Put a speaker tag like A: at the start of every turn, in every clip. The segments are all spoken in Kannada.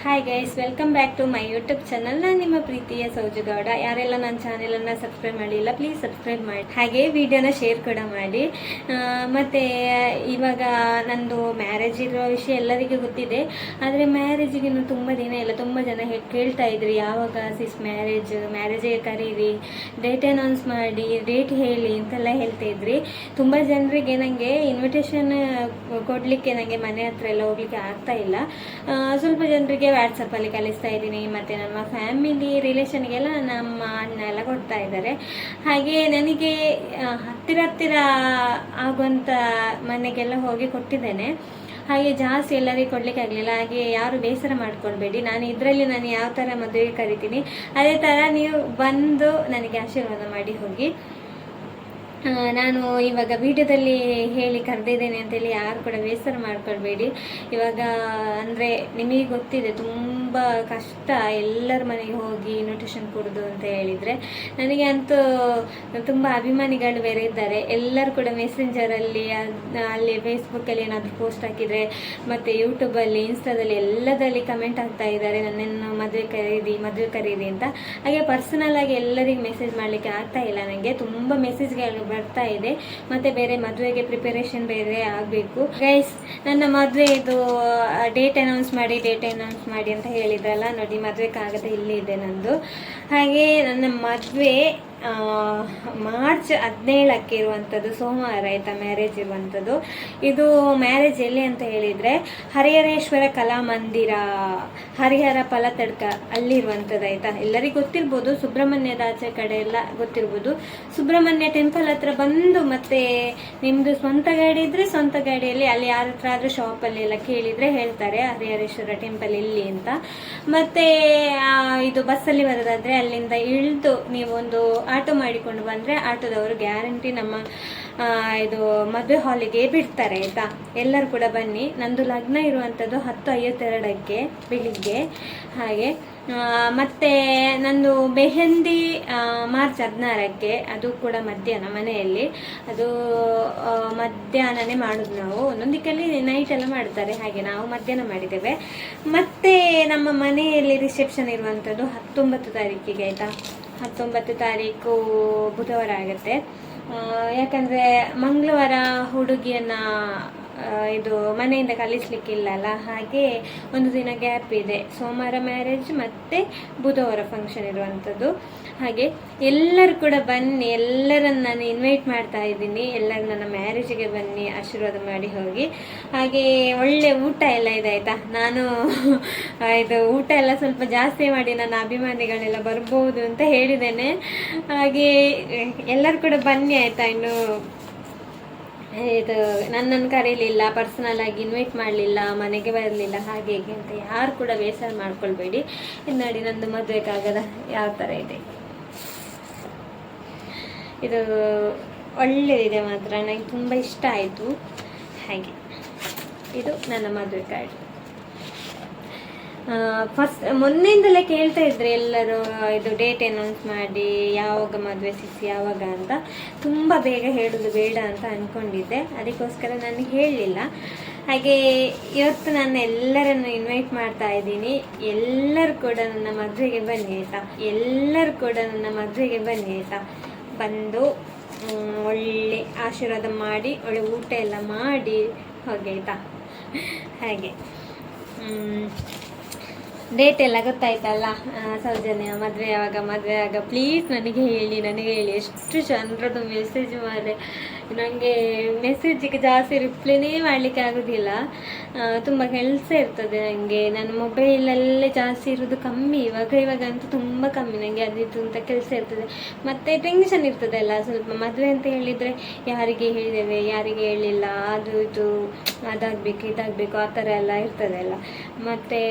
A: Hi guys, welcome back to my YouTube channel. ನಾನು ನಿಮ್ಮ ಪ್ರೀತಿಯ ಸೌಜುಗೌಡ. ಯಾರೆಲ್ಲ ನನ್ನ ಚಾನೆಲನ್ನು ಸಬ್ಸ್ಕ್ರೈಬ್ ಮಾಡಿಲ್ಲ, ಪ್ಲೀಸ್ ಸಬ್ಸ್ಕ್ರೈಬ್ ಮಾಡಿ, ಹಾಗೆ ವಿಡಿಯೋನ ಶೇರ್ ಕೂಡ ಮಾಡಿ. ಮತ್ತು ಇವಾಗ ನಂದು ಮ್ಯಾರೇಜ್ ಇರೋ ವಿಷಯ ಎಲ್ಲರಿಗೂ ಗೊತ್ತಿದೆ. ಆದರೆ ಮ್ಯಾರೇಜಿಗೆ ಇನ್ನೂ ತುಂಬ ದಿನ ಇಲ್ಲ. ತುಂಬ ಜನ ಕೇಳ್ತಾ ಇದ್ರಿ, ಯಾವಾಗ ಸಿಸ್ ಮ್ಯಾರೇಜಿಗೆ ಕರೀರಿ, ಡೇಟ್ ಅನೌನ್ಸ್ ಮಾಡಿ, ಡೇಟ್ ಹೇಳಿ ಅಂತೆಲ್ಲ ಹೇಳ್ತಾ ಇದ್ರಿ. ತುಂಬ ಜನರಿಗೆ ನನಗೆ ಇನ್ವಿಟೇಷನ್ ಕೊಡಲಿಕ್ಕೆ ನನಗೆ ಮನೆ ಹತ್ರ ಎಲ್ಲ ಹೋಗ್ಲಿಕ್ಕೆ ಆಗ್ತಾ ಇಲ್ಲ. ಸ್ವಲ್ಪ ಜನರಿಗೆ ವಾಟ್ಸಪ್ಪಲ್ಲಿ ಕಳಿಸ್ತಾ ಇದ್ದೀನಿ. ಮತ್ತು ನಮ್ಮ ಫ್ಯಾಮಿಲಿ ರಿಲೇಷನ್ಗೆಲ್ಲ ನಮ್ಮ ಅಣ್ಣ ಎಲ್ಲ ಕೊಡ್ತಾ ಇದ್ದಾರೆ. ಹಾಗೆ ನನಗೆ ಹತ್ತಿರ ಆಗುವಂಥ ಮನೆಗೆಲ್ಲ ಹೋಗಿ ಕೊಟ್ಟಿದ್ದೇನೆ. ಹಾಗೆ ಜಾಸ್ತಿ ಎಲ್ಲರಿಗೂ ಕೊಡ್ಲಿಕ್ಕೆ ಆಗಲಿಲ್ಲ. ಹಾಗೆ ಯಾರು ಬೇಸರ ಮಾಡ್ಕೊಳ್ಬೇಡಿ. ನಾನು ಯಾವ ಥರ ಮದುವೆಗೆ ಕರಿತೀನಿ ಅದೇ ಥರ ನೀವು ಬಂದು ನನಗೆ ಆಶೀರ್ವಾದ ಮಾಡಿ ಹೋಗಿ. ನಾನು ಇವಾಗ ವಿಡಿಯೋದಲ್ಲಿ ಹೇಳಿ ಕರೆದಿದ್ದೇನೆ ಅಂತೇಳಿ ಯಾರು ಕೂಡ ಬೇಸರ ಮಾಡ್ಕೊಳ್ಬೇಡಿ. ಇವಾಗ ಅಂದರೆ ನಿಮಗೆ ಗೊತ್ತಿದೆ, ತುಂಬ ಕಷ್ಟ ಎಲ್ಲರ ಮನೆಗೆ ಹೋಗಿ ಇನ್ವಿಟೇಷನ್ ಕೊಡೋದು ಅಂತ ಹೇಳಿದರೆ. ನನಗೆ ಅಂತೂ ತುಂಬ ಅಭಿಮಾನಿಗಳು ಬೇರೆ ಇದ್ದಾರೆ. ಎಲ್ಲರೂ ಕೂಡ ಮೆಸೆಂಜರಲ್ಲಿ, ಅಲ್ಲಿ ಫೇಸ್ಬುಕ್ಕಲ್ಲಿ ಏನಾದರೂ ಪೋಸ್ಟ್ ಹಾಕಿದರೆ, ಮತ್ತು ಯೂಟ್ಯೂಬಲ್ಲಿ, ಇನ್ಸ್ಟಾದಲ್ಲಿ ಎಲ್ಲದಲ್ಲಿ ಕಮೆಂಟ್ ಆಗ್ತಾ ಇದ್ದಾರೆ, ನನ್ನನ್ನು ಮದುವೆ ಕರೀರಿ ಅಂತ. ಹಾಗೆ ಪರ್ಸನಲ್ ಆಗಿ ಎಲ್ಲರಿಗೆ ಮೆಸೇಜ್ ಮಾಡಲಿಕ್ಕೆ ಆಗ್ತಾ ಇಲ್ಲ. ನನಗೆ ತುಂಬ ಮೆಸೇಜ್ಗಳು ಬರ್ತಾ ಇದೆ. ಮತ್ತೆ ಬೇರೆ ಮದುವೆಗೆ ಪ್ರಿಪರೇಷನ್ ಬೇರೆ ಆಗಬೇಕು. ಗೈಸ್, ನನ್ನ ಮದುವೆ ಇದು ಡೇಟ್ ಅನೌನ್ಸ್ ಮಾಡಿ ಅಂತ ಹೇಳಿದ್ರಲ್ಲ, ನೋಡಿ ಮದುವೆಗಾಗದೆ ಇಲ್ಲಿ ಇದೆ ನಂದು. ಹಾಗೆ ನನ್ನ ಮದುವೆ ಮಾರ್ಚ್ 17ಕ್ಕೆ ಇರುವಂಥದ್ದು, ಸೋಮವಾರ ಆಯಿತಾ ಮ್ಯಾರೇಜ್ ಇರುವಂಥದ್ದು. ಇದು ಮ್ಯಾರೇಜ್ ಎಲ್ಲಿ ಅಂತ ಹೇಳಿದರೆ ಹರಿಹರೇಶ್ವರ ಕಲಾಮಂದಿರ, ಹರಿಹರ ಪಲತಡ್ಕ ಅಲ್ಲಿರುವಂಥದ್ದು ಆಯಿತಾ. ಎಲ್ಲರಿಗೂ ಗೊತ್ತಿರ್ಬೋದು, ಸುಬ್ರಹ್ಮಣ್ಯದ ಆಚೆ ಕಡೆ ಎಲ್ಲ ಗೊತ್ತಿರ್ಬೋದು. ಸುಬ್ರಹ್ಮಣ್ಯ ಟೆಂಪಲ್ ಹತ್ರ ಬಂದು, ಮತ್ತೆ ನಿಮ್ಮದು ಸ್ವಂತ ಗಾಡಿ ಇದ್ದರೆ ಸ್ವಂತ ಗಾಡಿಯಲ್ಲಿ ಅಲ್ಲಿ ಯಾರ ಹತ್ರ ಆದರೂ ಶಾಪಲ್ಲಿ ಎಲ್ಲ ಕೇಳಿದರೆ ಹೇಳ್ತಾರೆ ಹರಿಹರೇಶ್ವರ ಟೆಂಪಲ್ ಎಲ್ಲಿ ಅಂತ. ಮತ್ತು ಇದು ಬಸ್ಸಲ್ಲಿ ಬರೋದಾದರೆ ಅಲ್ಲಿಂದ ಇಳಿದು ನೀವೊಂದು ಆಟೋ ಮಾಡಿಕೊಂಡು ಬಂದರೆ ಆಟೋದವರು ಗ್ಯಾರಂಟಿ ನಮ್ಮ ಇದು ಮದುವೆ ಹಾಲಿಗೆ ಬಿಡ್ತಾರೆ ಆಯಿತಾ. ಎಲ್ಲರೂ ಕೂಡ ಬನ್ನಿ. ನಂದು ಲಗ್ನ ಇರುವಂಥದ್ದು 10:52ಕ್ಕೆ ಬೆಳಿಗ್ಗೆ. ಹಾಗೆ ಮತ್ತು ನಂದು ಮೆಹಂದಿ ಮಾರ್ಚ್ 16ಕ್ಕೆ, ಅದು ಕೂಡ ಮಧ್ಯಾಹ್ನ ಮನೆಯಲ್ಲಿ. ಅದು ಮಧ್ಯಾಹ್ನನೇ ಮಾಡೋದು ನಾವು. ಒಂದೊಂದಕ್ಕಲ್ಲಿ ನೈಟ್ ಎಲ್ಲ ಮಾಡ್ತಾರೆ, ಹಾಗೆ ನಾವು ಮಧ್ಯಾಹ್ನ ಮಾಡಿದ್ದೇವೆ. ಮತ್ತು ನಮ್ಮ ಮನೆಯಲ್ಲಿ ರಿಸೆಪ್ಷನ್ ಇರುವಂಥದ್ದು 19 ತಾರೀಕಿಗೆ ಆಯಿತಾ. 19 ತಾರೀಕು ಬುಧವಾರ ಆಗುತ್ತೆ. ಯಾಕಂದರೆ ಮಂಗಳವಾರ ಹುಡುಗಿಯನ್ನು ಇದು ಮನೆಯಿಂದ ಕಲಿಸ್ಲಿಕ್ಕಿಲ್ಲ ಅಲ್ಲ, ಹಾಗೆ ಒಂದು ದಿನ ಗ್ಯಾಪ್ ಇದೆ. ಸೋಮವಾರ ಮ್ಯಾರೇಜ್ ಮತ್ತು ಬುಧವಾರ ಫಂಕ್ಷನ್ ಇರುವಂಥದ್ದು. ಹಾಗೆ ಎಲ್ಲರೂ ಕೂಡ ಬನ್ನಿ, ಎಲ್ಲರನ್ನು ನಾನು ಇನ್ವೈಟ್ ಮಾಡ್ತಾ ಇದ್ದೀನಿ. ಎಲ್ಲರೂ ನನ್ನ ಮ್ಯಾರೇಜಿಗೆ ಬನ್ನಿ, ಆಶೀರ್ವಾದ ಮಾಡಿ ಹೋಗಿ. ಹಾಗೆ ಒಳ್ಳೆ ಊಟ ಎಲ್ಲ ಇದೆ ಆಯಿತಾ. ನಾನು ಇದು ಊಟ ಎಲ್ಲ ಸ್ವಲ್ಪ ಜಾಸ್ತಿ ಮಾಡಿ ನನ್ನ ಅಭಿಮಾನಿಗಳೆಲ್ಲ ಬರ್ಬೋದು ಅಂತ ಹೇಳಿದ್ದೇನೆ. ಹಾಗೆ ಎಲ್ಲರೂ ಕೂಡ ಬನ್ನಿ ಆಯಿತಾ. ಇನ್ನು ಇದು ನನ್ನನ್ನು ಕರೀಲಿಲ್ಲ, ಪರ್ಸನಲ್ ಆಗಿ ಇನ್ವೈಟ್ ಮಾಡಲಿಲ್ಲ, ಮನೆಗೆ ಬರಲಿಲ್ಲ, ಹಾಗೆ ಹೀಗೆ ಅಂತ ಯಾರು ಕೂಡ ಬೇಸರ ಮಾಡ್ಕೊಳ್ಬೇಡಿ. ಇದು ನೋಡಿ ನಂದು ಮದುವೆಗಾಗದ ಯಾವ ಥರ ಇದೆ. ಇದು ಒಳ್ಳೆಯದಿದೆ ಮಾತ್ರ, ನನಗೆ ತುಂಬ ಇಷ್ಟ ಆಯಿತು. ಹಾಗೆ ಇದು ನನ್ನ ಮದುವೆ ಕಾರ್ಡ್. ಫಸ್ಟ್ ಮೊನ್ನೆಯಿಂದಲೇ ಕೇಳ್ತಾ ಇದ್ರೆ ಎಲ್ಲರೂ, ಇದು ಡೇಟ್ ಅನೌನ್ಸ್ ಮಾಡಿ, ಯಾವಾಗ ಮದುವೆ ಯಾವಾಗ ಅಂತ. ತುಂಬ ಬೇಗ ಹೇಳೋದು ಬೇಡ ಅಂತ ಅಂದ್ಕೊಂಡಿದ್ದೆ, ಅದಕ್ಕೋಸ್ಕರ ನಾನು ಹೇಳಲಿಲ್ಲ. ಹಾಗೆ ಇವತ್ತು ನಾನು ಎಲ್ಲರನ್ನು ಇನ್ವೈಟ್ ಮಾಡ್ತಾ ಇದ್ದೀನಿ. ಎಲ್ಲರೂ ಕೂಡ ನನ್ನ ಮದುವೆಗೆ ಬನ್ನಿ ಆಯಿತಾ. ಎಲ್ಲರೂ ಕೂಡ ನನ್ನ ಮದುವೆಗೆ ಬನ್ನಿ ಆಯಿತಾ. ಬಂದು ಒಳ್ಳೆ ಆಶೀರ್ವಾದ ಮಾಡಿ, ಒಳ್ಳೆ ಊಟ ಎಲ್ಲ ಮಾಡಿ ಹೋಗಿ ಆಯಿತಾ. ಹಾಗೆ ಡೇಟ್ ಎಲ್ಲ ಗೊತ್ತಾಯ್ತಲ್ಲ. ಸೌಜನ್ಯ ಮದುವೆ ಆಗ ಪ್ಲೀಸ್ ನನಗೆ ಹೇಳಿ. ಎಷ್ಟು ಜನರದ್ದು ಮೆಸೇಜ್ ಮಾಡಿ ನನಗೆ ಮೆಸೇಜಿಗೆ ಜಾಸ್ತಿ ರಿಪ್ಲೈನೇ ಮಾಡಲಿಕ್ಕೆ ಆಗೋದಿಲ್ಲ. ತುಂಬ ಕೆಲಸ ಇರ್ತದೆ ನನಗೆ. ನನ್ನ ಮೊಬೈಲಲ್ಲೇ ಜಾಸ್ತಿ ಇರೋದು ಕಮ್ಮಿ. ಇವಾಗ ಅಂತೂ ತುಂಬ ಕಮ್ಮಿ. ನನಗೆ ಅದಿದ್ದು ಅಂತ ಕೆಲಸ ಇರ್ತದೆ, ಮತ್ತು ಟೆನ್ಷನ್ ಇರ್ತದೆ ಅಲ್ಲ ಸ್ವಲ್ಪ. ಮದುವೆ ಅಂತ ಹೇಳಿದರೆ ಯಾರಿಗೆ ಹೇಳಿದ್ದೇವೆ, ಯಾರಿಗೆ ಹೇಳಿಲ್ಲ, ಅದು ಇದು ಅದಾಗಬೇಕು ಇದಾಗಬೇಕು ಆ ಥರ ಎಲ್ಲ ಇರ್ತದೆ ಅಲ್ಲ. ಮತ್ತು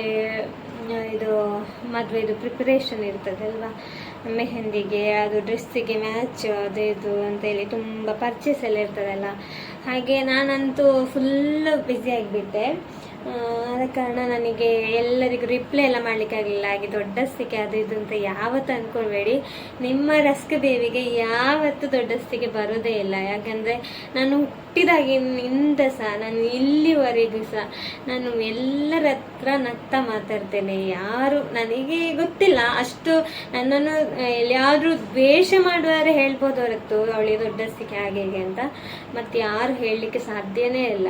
A: ಇದು ಮದುವೆದು ಪ್ರಿಪರೇಷನ್ ಇರ್ತದೆ ಅಲ್ವಾ, ಮೆಹಂದಿಗೆ, ಅದು ಡ್ರೆಸ್ಸಿಗೆ ಮ್ಯಾಚ್, ಅದು ಇದು ಅಂತೇಳಿ ತುಂಬ ಪರ್ಚೇಸ್ ಎಲ್ಲ ಇರ್ತದಲ್ಲ. ಹಾಗೆ ನಾನಂತೂ ಫುಲ್ಲು ಬ್ಯುಸಿ ಆಗಿಬಿಟ್ಟೆ. ಆದ ಕಾರಣ ನನಗೆ ಎಲ್ಲರಿಗೂ ರಿಪ್ಲೈ ಎಲ್ಲ ಮಾಡಲಿಕ್ಕಾಗಲಿಲ್ಲ. ಹಾಗೆ ದೊಡ್ಡಸ್ತಿಕೆ ಅದು ಇದು ಅಂತ ಯಾವತ್ತೂ ಅಂದ್ಕೊಳ್ಬೇಡಿ. ನಿಮ್ಮ ರಸ್ಕ್ ಬೇವಿಗೆ ಯಾವತ್ತೂ ದೊಡ್ಡಸ್ತಿಕೆ ಬರೋದೇ ಇಲ್ಲ. ಯಾಕಂದರೆ ನಾನು ಹುಟ್ಟಿದಾಗಿನಿಂದ ಸಹ ನಾನು ಇಲ್ಲಿವರೆಗೂ ಸಹ ನಾನು ಎಲ್ಲರ ಹತ್ರ ನಗ್ತಾ ಮಾತಾಡ್ತೇನೆ. ಯಾರು ನನಗೆ ಗೊತ್ತಿಲ್ಲ ಅಷ್ಟು ನನ್ನನ್ನು ಎಲ್ಲಿಯಾದರೂ ದ್ವೇಷ ಮಾಡುವವರೇ ಹೇಳ್ಬೋದು ಹೊರತು ಅವಳಿಗೆ ದೊಡ್ಡಸ್ತಿಕೆ ಹಾಗೆ ಹೀಗೆ ಅಂತ. ಮತ್ತು ಯಾರು ಹೇಳಲಿಕ್ಕೆ ಸಾಧ್ಯನೇ ಇಲ್ಲ.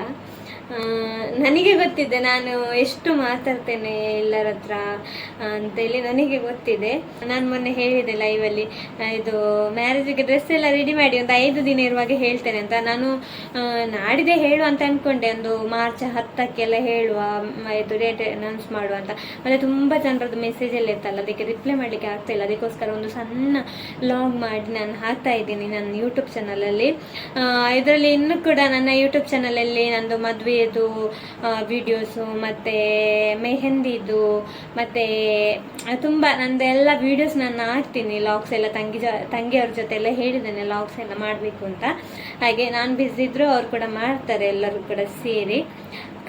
A: ನನಗೆ ಗೊತ್ತಿದೆ ನಾನು ಎಷ್ಟು ಮಾತಾಡ್ತೇನೆ ಎಲ್ಲರ ಹತ್ರ ಅಂತೇಳಿ ನನಗೆ ಗೊತ್ತಿದೆ. ನಾನು ಮೊನ್ನೆ ಹೇಳಿದೆ ಲೈವಲ್ಲಿ, ಇದು ಮ್ಯಾರೇಜಿಗೆ ಡ್ರೆಸ್ ಎಲ್ಲ ರೆಡಿ ಮಾಡಿ ಒಂದು 5 ದಿನ ಇರುವಾಗ ಹೇಳ್ತೇನೆ ಅಂತ. ನಾನು ನಾಡಿದೆ ಹೇಳುವ ಅಂತ ಅಂದ್ಕೊಂಡೆ, ಒಂದು ಮಾರ್ಚ್ 10ಕ್ಕೆಲ್ಲ ಹೇಳುವ, ಇದು ಡೇಟ್ ಅನೌನ್ಸ್ ಮಾಡುವ ಅಂತ. ಮತ್ತು ತುಂಬ ಜನರದ್ದು ಮೆಸೇಜ್ ಎಲ್ಲ ಇರ್ತಲ್ಲ, ಅದಕ್ಕೆ ರಿಪ್ಲೈ ಮಾಡಲಿಕ್ಕೆ ಆಗ್ತಾಯಿಲ್ಲ. ಅದಕ್ಕೋಸ್ಕರ ಒಂದು ಸಣ್ಣ ಲಾಗ್ ಮಾಡಿ ನಾನು ಹಾಕ್ತಾ ಇದ್ದೀನಿ ನನ್ನ ಯೂಟ್ಯೂಬ್ ಚಾನಲಲ್ಲಿ. ಇದರಲ್ಲಿ ಇನ್ನೂ ಕೂಡ ನನ್ನ ಯೂಟ್ಯೂಬ್ ಚಾನಲಲ್ಲಿ ನಂದು ಮದುವೆದು ವಿಡಿಯೋಸು ಮತ್ತು ಮೆಹಂದಿದು ಮತ್ತು ತುಂಬ ನಂದೆಲ್ಲ ವೀಡಿಯೋಸ್ ನಾನು ಹಾಕ್ತೀನಿ. ಲಾಗ್ಸ್ ಎಲ್ಲ ತಂಗಿಯವ್ರ ಜೊತೆ ಎಲ್ಲ ಹೇಳಿದ್ದೇನೆ ಲಾಗ್ಸ್ ಎಲ್ಲ ಮಾಡಬೇಕು ಅಂತ. ಹಾಗೆ ನಾನು ಬ್ಯುಸಿ ಇದ್ದರೂ ಅವ್ರು ಕೂಡ ಮಾಡ್ತಾರೆ, ಎಲ್ಲರೂ ಕೂಡ ಸೇರಿ.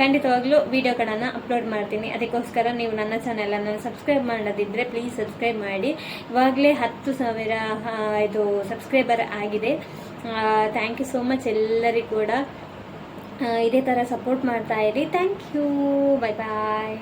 A: ಖಂಡಿತವಾಗ್ಲೂ ವಿಡಿಯೋಗಳನ್ನು ಅಪ್ಲೋಡ್ ಮಾಡ್ತೀನಿ. ಅದಕ್ಕೋಸ್ಕರ ನೀವು ನನ್ನ ಚಾನಲನ್ನು ಸಬ್ಸ್ಕ್ರೈಬ್ ಮಾಡೋದಿದ್ದರೆ ಪ್ಲೀಸ್ ಸಬ್ಸ್ಕ್ರೈಬ್ ಮಾಡಿ. ಇವಾಗಲೇ 10,000 ಇದು ಸಬ್ಸ್ಕ್ರೈಬರ್ ಆಗಿದೆ. ಥ್ಯಾಂಕ್ ಯು ಸೋ ಮಚ್ ಎಲ್ಲರಿಗೂ ಕೂಡ. ಇದೇ ಥರ ಸಪೋರ್ಟ್ ಮಾಡ್ತಾ ಇರಿ. Thank you. Bye bye.